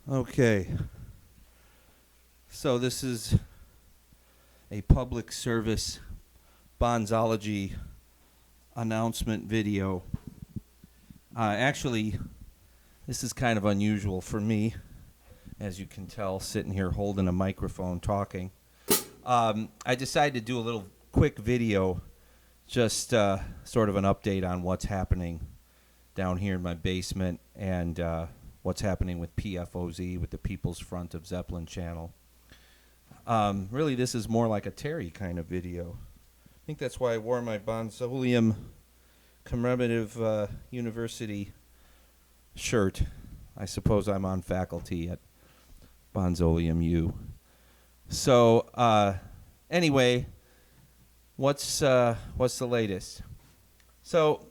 Okay, so this is a public service Bonzology announcement video. Actually, this is kind of unusual for me, as you can tell, sitting here holding a microphone talking. I decided to do a little quick video, just sort of an update on what's happening down here in my basement and what's happening with Pfoz, with the People's Front of Zeppelin channel. Really, this is more like a Terry kind of video. I think that's why I wore my Bonzolium commemorative university shirt. I suppose I'm on faculty at Bonzolium U. So, anyway, what's the latest? So,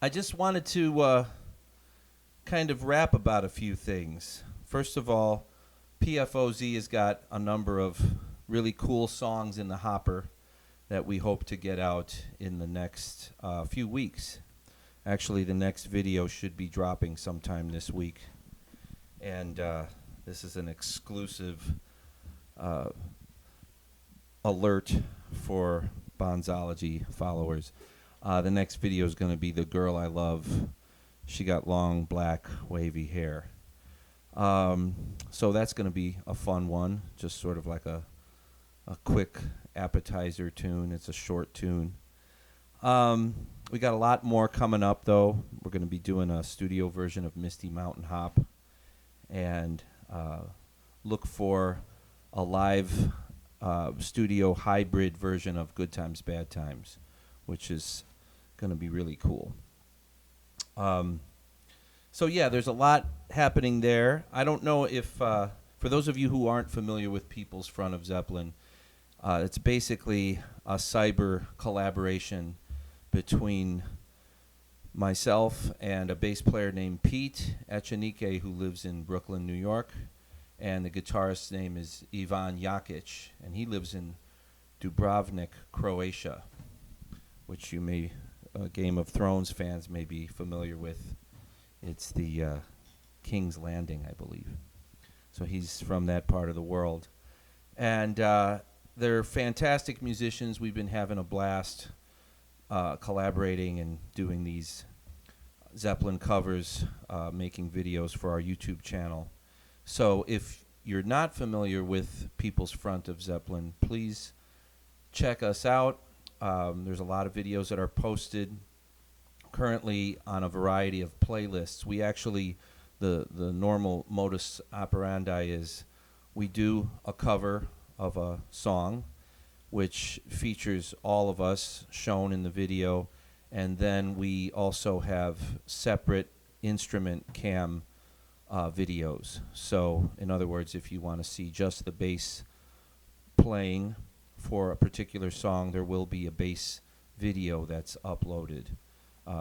I just wanted to kind of rap about a few things. First of all, Pfoz has got a number of really cool songs in the hopper that we hope to get out in the next few weeks. Actually, the next video should be dropping sometime this week. And this is an exclusive alert for Bonzology followers. The next video is going to be The Girl I Love. She got long, black, wavy hair. So that's going to be a fun one, just sort of like a quick appetizer tune. It's a short tune. We got a lot more coming up, though. We're going to be doing a studio version of Misty Mountain Hop. And look for a live studio hybrid version of Good Times, Bad Times, which is going to be really cool. So yeah, there's a lot happening there. I don't know if, for those of you who aren't familiar with People's Front of Zeppelin, it's basically a cyber collaboration between myself and a bass player named Pete Echenike, who lives in Brooklyn, New York, and the guitarist's name is Ivan Jakic, and he lives in Dubrovnik, Croatia, which you may, Game of Thrones fans may be familiar with. It's the King's Landing, I believe. So he's from that part of the world. And they're fantastic musicians. We've been having a blast collaborating and doing these Zeppelin covers, making videos for our YouTube channel. So if you're not familiar with People's Front of Zeppelin, please check us out. There's a lot of videos that are posted currently on a variety of playlists. We actually, the normal modus operandi is we do a cover of a song which features all of us shown in the video, and then we also have separate instrument cam videos. So in other words, if you want to see just the bass playing for a particular song, there will be a bass video that's uploaded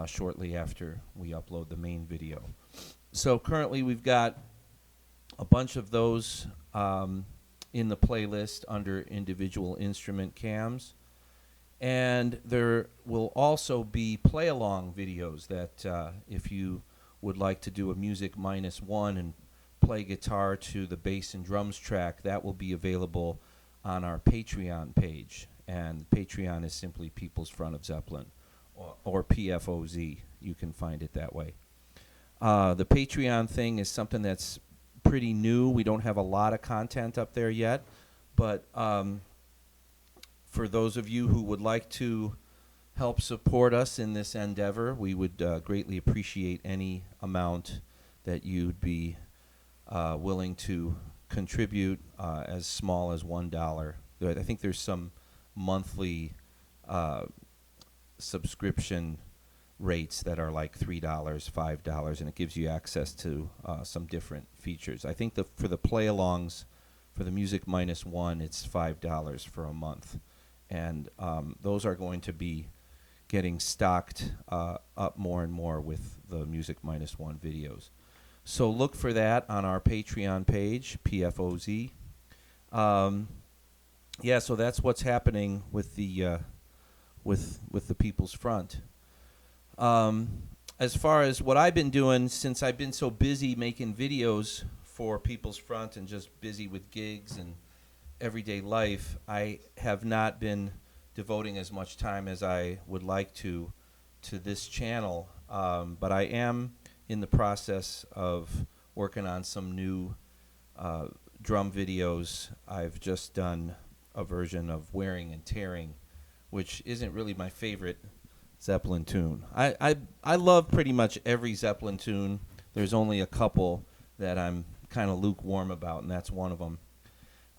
shortly after we upload the main video. So currently we've got a bunch of those in the playlist under individual instrument cams. And there will also be play-along videos that if you would like to do a music -1 and play guitar to the bass and drums track, that will be available on our Patreon page. And Patreon is simply People's Front of Zeppelin, or Pfoz. You can find it that way. The Patreon thing is something that's pretty new. We don't have a lot of content up there yet, but for those of you who would like to help support us in this endeavor, we would greatly appreciate any amount that you'd be willing to contribute, as small as $1. I think there's some monthly subscription rates that are like $3, $5, and it gives you access to some different features. I think for the play-alongs, for the music -1, it's $5 for a month. And those are going to be getting stocked up more and more with the music -1 videos. So look for that on our Patreon page, Pfoz. Yeah, so that's what's happening with the People's Front. As far as what I've been doing, since I've been so busy making videos for People's Front and just busy with gigs and everyday life, I have not been devoting as much time as I would like to this channel. But I am in the process of working on some new drum videos. I've just done a version of Wearing and Tearing, which isn't really my favorite Zeppelin tune. I love pretty much every Zeppelin tune. There's only a couple that I'm kind of lukewarm about, and that's one of them.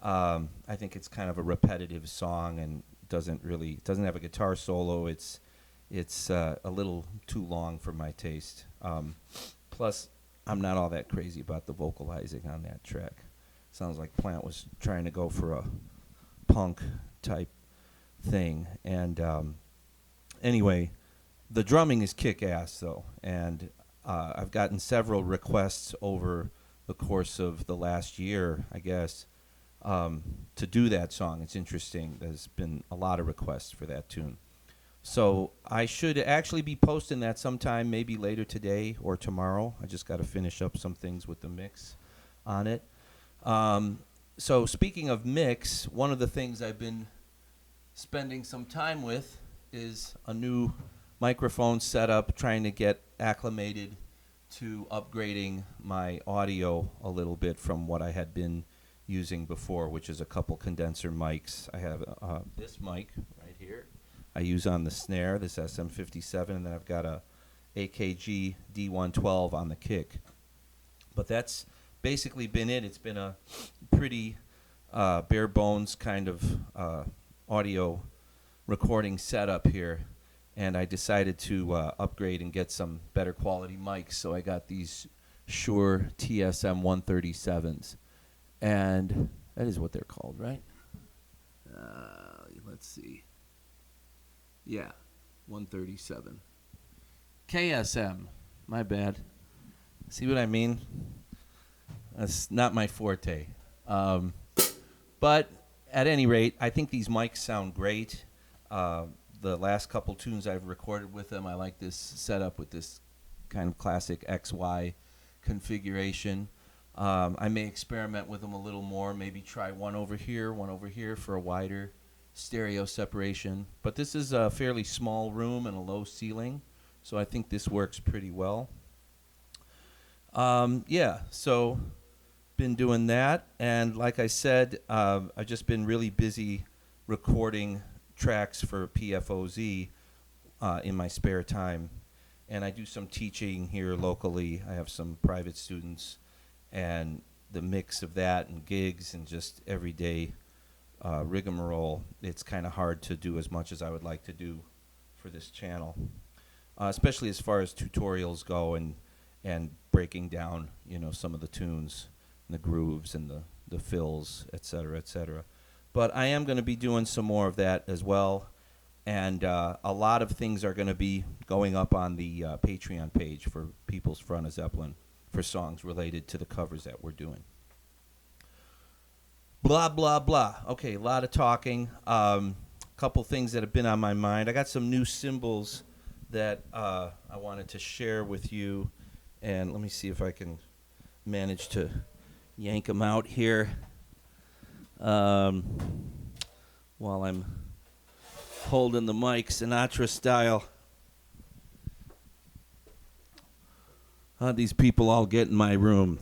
I think it's kind of a repetitive song and doesn't have a guitar solo. It's a little too long for my taste. Plus, I'm not all that crazy about the vocalizing on that track. Sounds like Plant was trying to go for a punk type thing. And anyway, the drumming is kick-ass, though. And I've gotten several requests over the course of the last year, I guess, to do that song. It's interesting. There's been a lot of requests for that tune. So I should actually be posting that sometime, maybe later today or tomorrow. I just got to finish up some things with the mix on it. So speaking of mix, one of the things I've been spending some time with is a new microphone setup, trying to get acclimated to upgrading my audio a little bit from what I had been using before, which is a couple condenser mics. I have this mic right here I use on the snare, this SM57, and then I've got a AKG D112 on the kick. But that's basically been it. It's been a pretty bare bones kind of audio recording setup here, and I decided to upgrade and get some better quality mics, so I got these Shure TSM 137s, and that is what they're called, right? Let's see. Yeah, 137. KSM, my bad. See what I mean? That's not my forte. But at any rate, I think these mics sound great. The last couple tunes I've recorded with them, I like this setup with this kind of classic XY configuration. I may experiment with them a little more, maybe try one over here for a wider stereo separation. But this is a fairly small room and a low ceiling, so I think this works pretty well. Yeah, so been doing that, and like I said, I've just been really busy recording tracks for PFOZ in my spare time, and I do some teaching here locally. I have some private students, and the mix of that and gigs and just everyday rigmarole, it's kind of hard to do as much as I would like to do for this channel, especially as far as tutorials go and breaking down, some of the tunes and the grooves and the fills, et cetera. But I am going to be doing some more of that as well, and a lot of things are going to be going up on the Patreon page for People's Front of Zeppelin for songs related to the covers that we're doing. Blah, blah, blah. Okay, a lot of talking. Couple things that have been on my mind. I got some new cymbals that I wanted to share with you, and let me see if I can manage to yank them out here while I'm holding the mic Sinatra style. How'd these people all get in my room?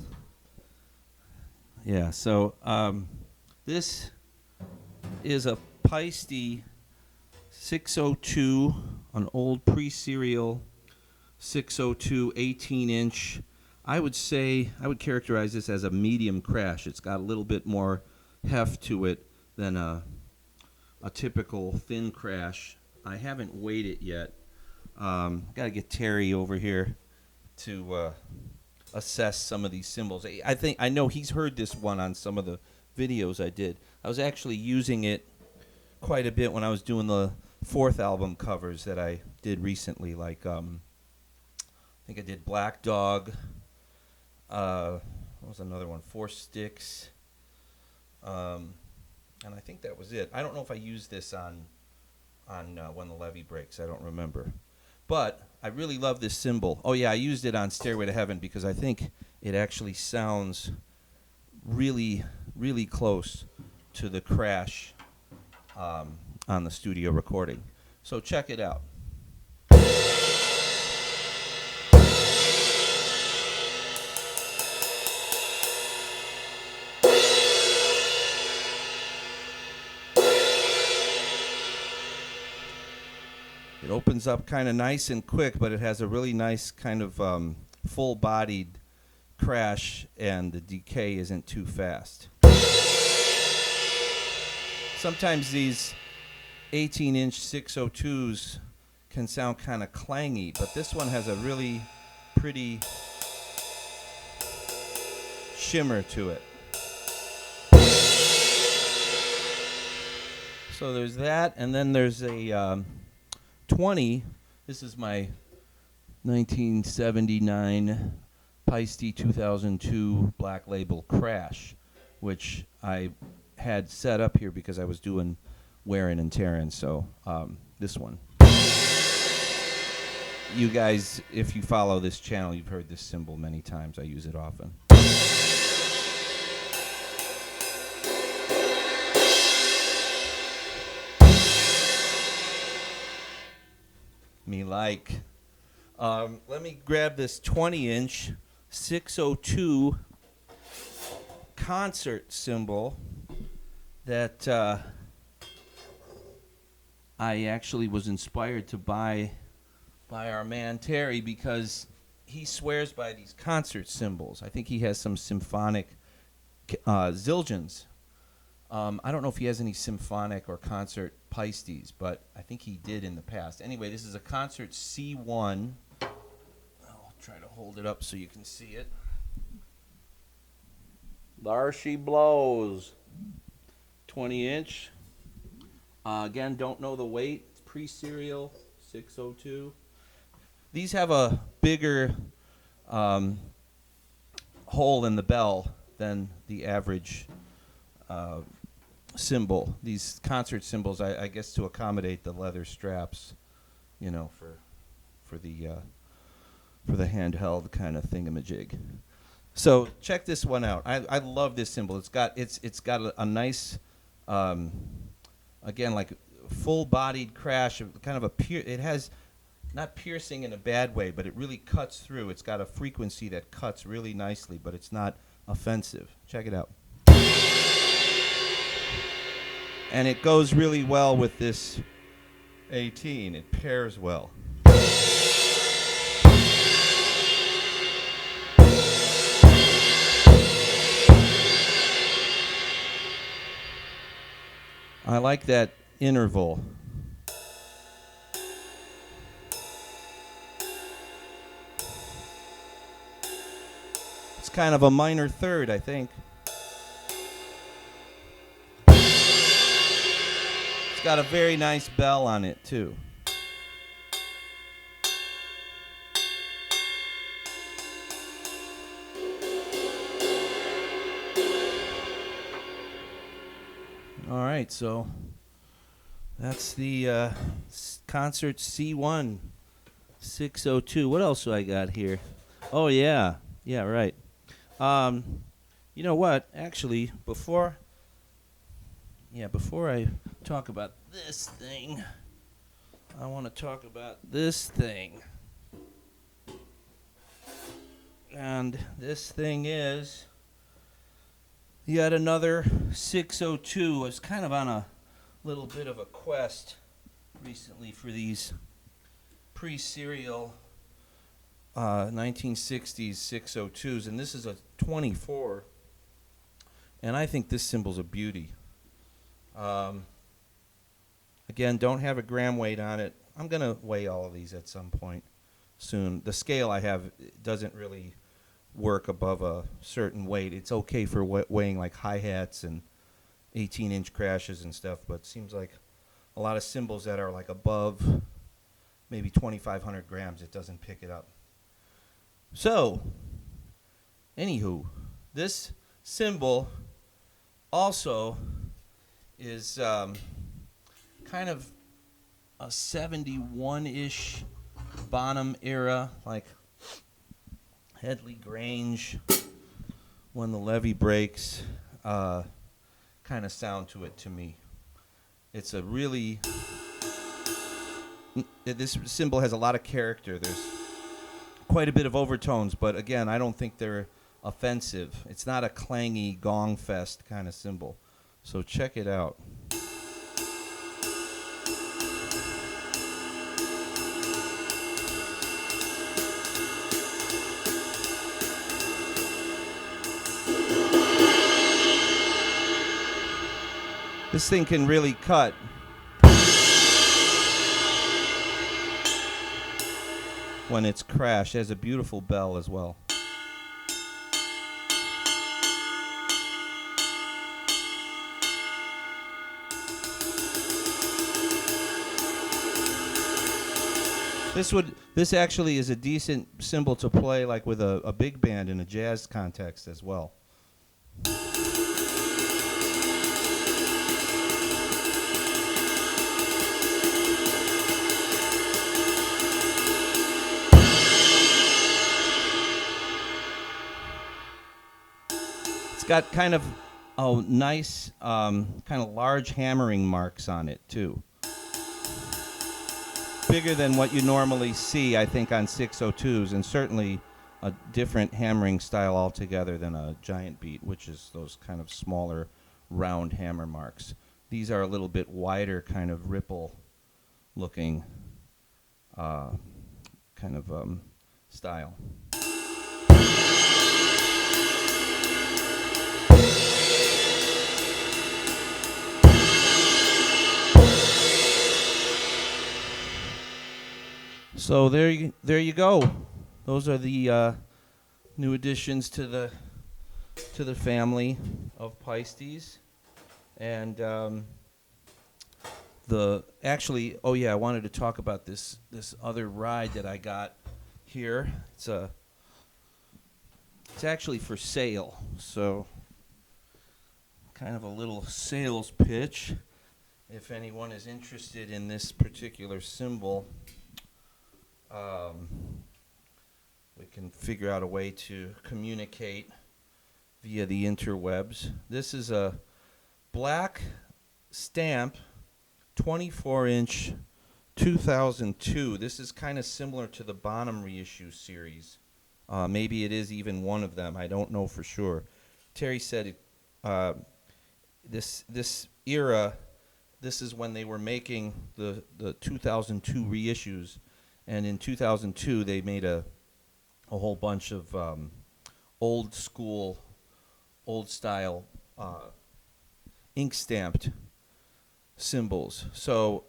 Yeah, so this is a Paiste 602, an old pre-serial 602 18-inch. I would characterize this as a medium crash. It's got a little bit more heft to it than a typical thin crash. I haven't weighed it yet. Got to get Terry over here to assess some of these cymbals. I know he's heard this one on some of the videos I did. I was actually using it quite a bit when I was doing the 4th album covers that I did recently, like I think I did Black Dog. What was another one? 4 Sticks. And I think that was it. I don't know if I used this on When the Levee Breaks. I don't remember. But I really love this cymbal. Oh, yeah, I used it on Stairway to Heaven because I think it actually sounds really, really close to the crash on the studio recording. So check it out. It opens up kind of nice and quick, but it has a really nice kind of full-bodied crash, and the decay isn't too fast. Sometimes these 18-inch 602s can sound kind of clangy, but this one has a really pretty shimmer to it. So there's that, and then there's a 20. This is my 1979 Paiste 2002 Black Label Crash, which I had set up here because I was doing wearing and tearing. So this one. You guys, if you follow this channel, you've heard this cymbal many times. I use it often. Me like. Let me grab this 20-inch 602 concert cymbal that I actually was inspired to buy by our man Terry because he swears by these concert cymbals. I think he has some symphonic Zildjians. I don't know if he has any symphonic or concert Paistes, but I think he did in the past. Anyway, this is a concert C1. I'll try to hold it up so you can see it. There she blows. 20-inch. Again, don't know the weight. It's pre-serial 602. These have a bigger hole in the bell than the average cymbal. These concert cymbals, I guess, to accommodate the leather straps, you know, for the handheld kind of thingamajig. So check this one out. I love this cymbal. It's got a nice, again, like full-bodied crash, kind of it has not piercing in a bad way, but it really cuts through. It's got a frequency that cuts really nicely, but it's not offensive. Check it out. And it goes really well with this 18. It pairs well. I like that interval. It's kind of a minor third, I think. It's got a very nice bell on it, too. All right, so that's the concert C1 602. What else do I got here? Oh, yeah, right. You know what? Actually, before I talk about this thing, I want to talk about this thing. And this thing is yet another 602. I was kind of on a little bit of a quest recently for these pre-serial 1960s 602s, and this is a 24, and I think this cymbal's a beauty. Again, don't have a gram weight on it. I'm going to weigh all of these at some point soon. The scale I have doesn't really work above a certain weight. It's okay for weighing like hi-hats and 18-inch crashes and stuff, but it seems like a lot of cymbals that are like above maybe 2,500 grams, it doesn't pick it up. So, anywho, this cymbal also is kind of a 71-ish Bonham era, like Headley Grange when the levee breaks kind of sound to it to me. It's a really... This cymbal has a lot of character. There's quite a bit of overtones, but again, I don't think they're offensive. It's not a clangy gong fest kind of cymbal. So check it out. This thing can really cut. When it's crashed, it has a beautiful bell as well. This actually is a decent cymbal to play like with a big band in a jazz context as well. It's got kind of nice, kind of large hammering marks on it too. Bigger than what you normally see, I think, on 602s, and certainly a different hammering style altogether than a giant beat, which is those kind of smaller, round hammer marks. These are a little bit wider, kind of ripple-looking kind of style. So there you go. Those are the new additions to the family of Paistes, and I wanted to talk about this other ride that I got here. It's actually for sale, so kind of a little sales pitch. If anyone is interested in this particular cymbal. We can figure out a way to communicate via the interwebs. This is a black stamp, 24-inch, 2002. This is kind of similar to the Bonham reissue series. Maybe it is even one of them. I don't know for sure. Terry said this era, this is when they were making the 2002 reissues. And in 2002, they made a whole bunch of old school, old style ink stamped cymbals. So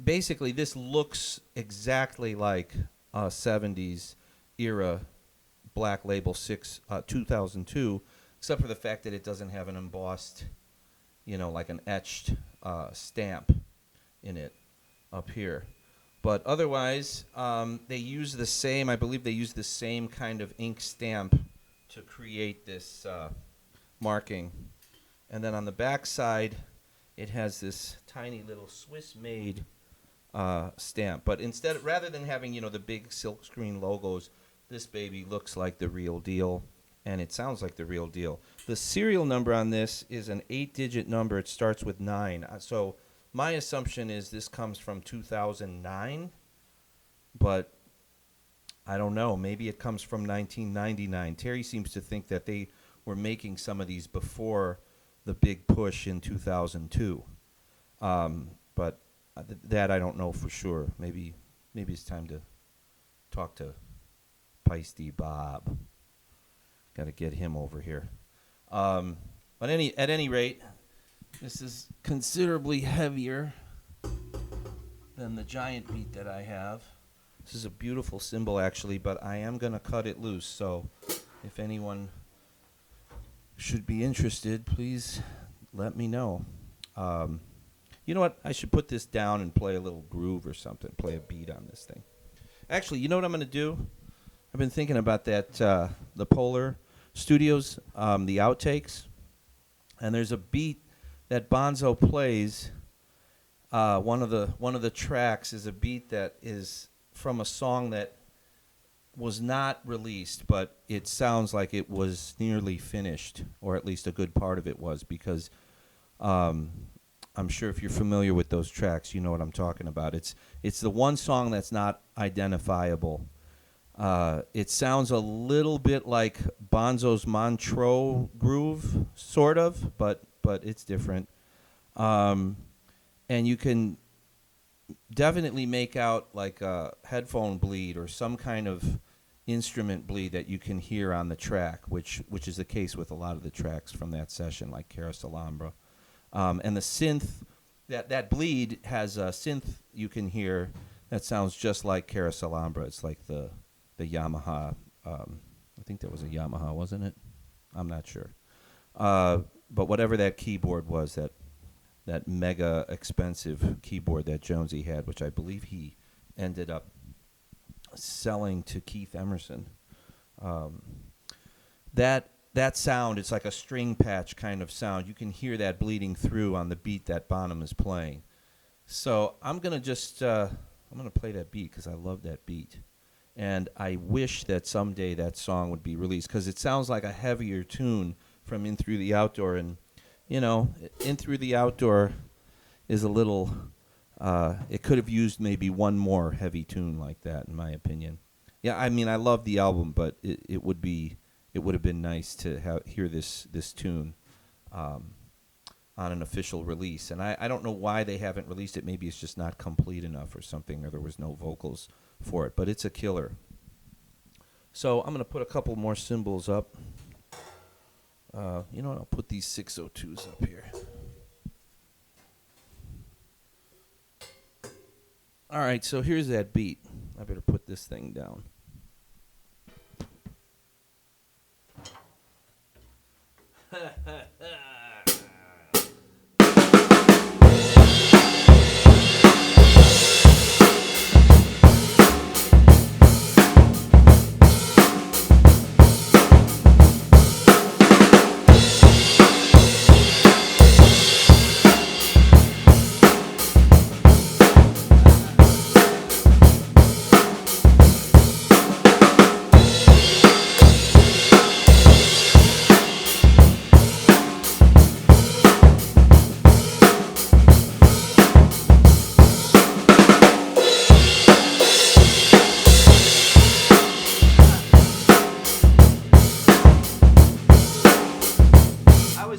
basically, this looks exactly like a 70s era Black Label 2002, except for the fact that it doesn't have an embossed, like an etched stamp in it up here. But otherwise, they use the same, I believe they use the same kind of ink stamp to create this marking. And then on the back side, it has this tiny little Swiss-made stamp. But rather than having, the big silkscreen logos, this baby looks like the real deal, and it sounds like the real deal. The serial number on this is an 8-digit number. It starts with 9. So my assumption is this comes from 2009, but I don't know. Maybe it comes from 1999. Terry seems to think that they were making some of these before the big push in 2002. But that I don't know for sure. Maybe it's time to talk to Paiste Bob. Got to get him over here. But at any rate, this is considerably heavier than the giant beat that I have. This is a beautiful cymbal, actually, but I am going to cut it loose. So if anyone should be interested, please let me know. You know what? I should put this down and play a little groove or something, play a beat on this thing. Actually, you know what I'm going to do? I've been thinking about that, the Polar Studios, the outtakes. And there's a beat that Bonzo plays. One of the tracks is a beat that is from a song that was not released, but it sounds like it was nearly finished, or at least a good part of it was, because I'm sure if you're familiar with those tracks, you know what I'm talking about. It's the one song that's not identifiable. It sounds a little bit like Bonzo's Montreux groove, sort of, but it's different. And you can definitely make out like a headphone bleed or some kind of instrument bleed that you can hear on the track, which is the case with a lot of the tracks from that session, like Carousel Alhambra. And the synth, that bleed has a synth you can hear that sounds just like Carousel Alhambra. It's like the Yamaha. I think that was a Yamaha, wasn't it? I'm not sure. But whatever that keyboard was, that mega expensive keyboard that Jonesy had, which I believe he ended up selling to Keith Emerson. That sound, it's like a string patch kind of sound. You can hear that bleeding through on the beat that Bonham is playing. So I'm going to just, I'm going to play that beat because I love that beat. And I wish that someday that song would be released because it sounds like a heavier tune from In Through the Outdoor. And, you know, In Through the Outdoor is a little, it could have used maybe one more heavy tune like that, in my opinion. Yeah, I mean, I love the album, but it would have been nice to hear this tune on an official release. And I don't know why they haven't released it. Maybe it's just not complete enough or something, or there was no vocals for it. But it's a killer. So I'm going to put a couple more cymbals up. You know what? I'll put these 602s up here. All right, so here's that beat. I better put this thing down.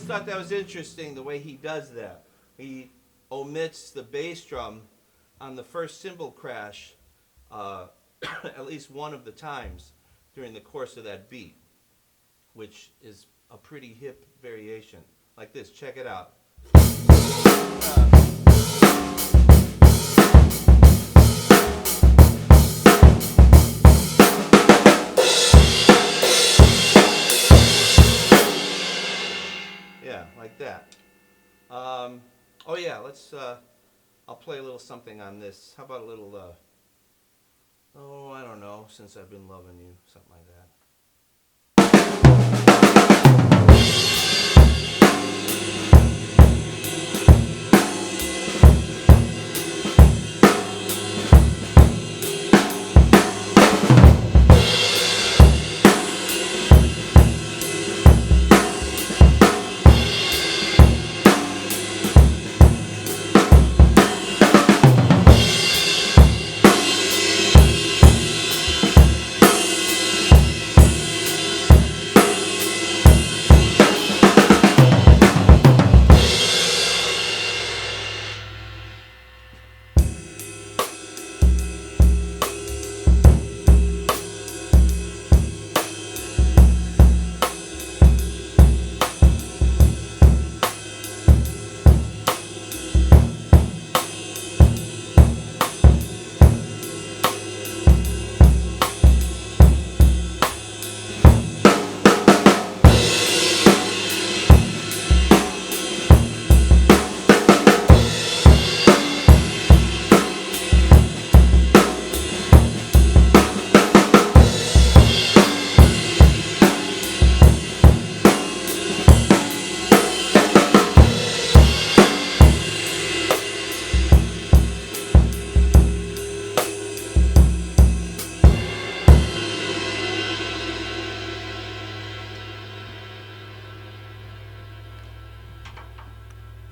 Thought that was interesting the way he does that. He omits the bass drum on the first cymbal crash at least one of the times during the course of that beat, which is a pretty hip variation. Like this, check it out. Like that. Oh yeah, let's, I'll play a little something on this. How about a little, oh, I don't know, Since I've Been Loving You, something like that.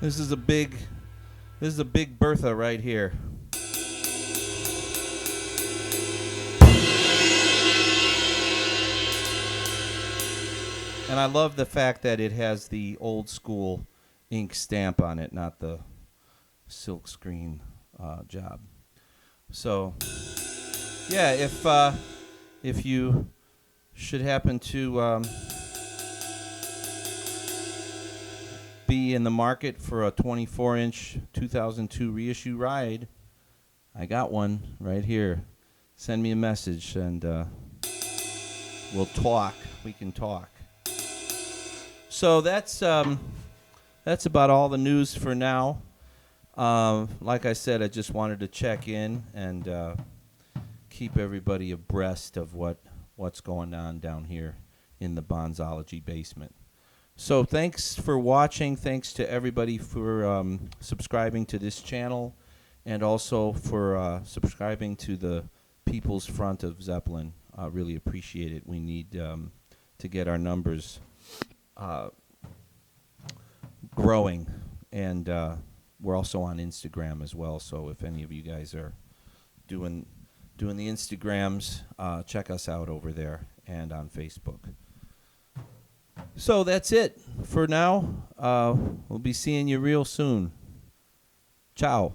This is a big Bertha right here. And I love the fact that it has the old school ink stamp on it, not the silk screen job. So, yeah, if you should happen to be in the market for a 24-inch 2002 reissue ride, I got one right here. Send me a message and we'll talk. We can talk. So that's about all the news for now. Like I said, I just wanted to check in and keep everybody abreast of what's going on down here in the Bonzology basement. So thanks for watching. Thanks to everybody for subscribing to this channel and also for subscribing to the People's Front of Zeppelin. I really appreciate it. We need to get our numbers growing, and we're also on Instagram as well. So if any of you guys are doing the Instagrams, check us out over there and on Facebook. So that's it for now. We'll be seeing you real soon. Ciao.